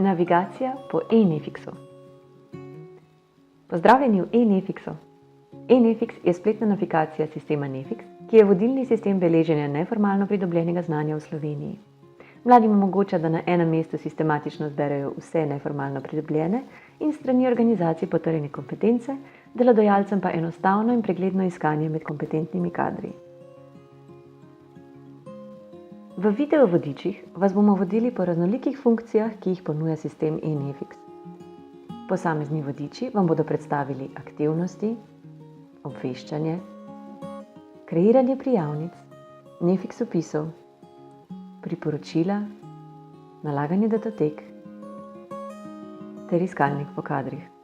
Navigacija po eNefixu. Pozdravljeni v eNefixu. eNefix je spletna navigacija sistema Nefix, ki je vodilni sistem beleženja neformalno pridobljenega znanja v Sloveniji. Mladim omogoča, da na enem mestu sistematično zberejo vse neformalno pridobljene in s strani organizacij potrjene kompetence, delodajalcem pa enostavno in pregledno iskanje med kompetentnimi kadri. V video vodičih vas bomo vodili po raznolikih funkcijah, ki jih ponuja sistem eNefix. Posamezni vodiči vam bodo predstavili aktivnosti, obveščanje, kreiranje prijavnic, Nefix opisov, priporočila, nalaganje datotek ter iskalnik po kadrih.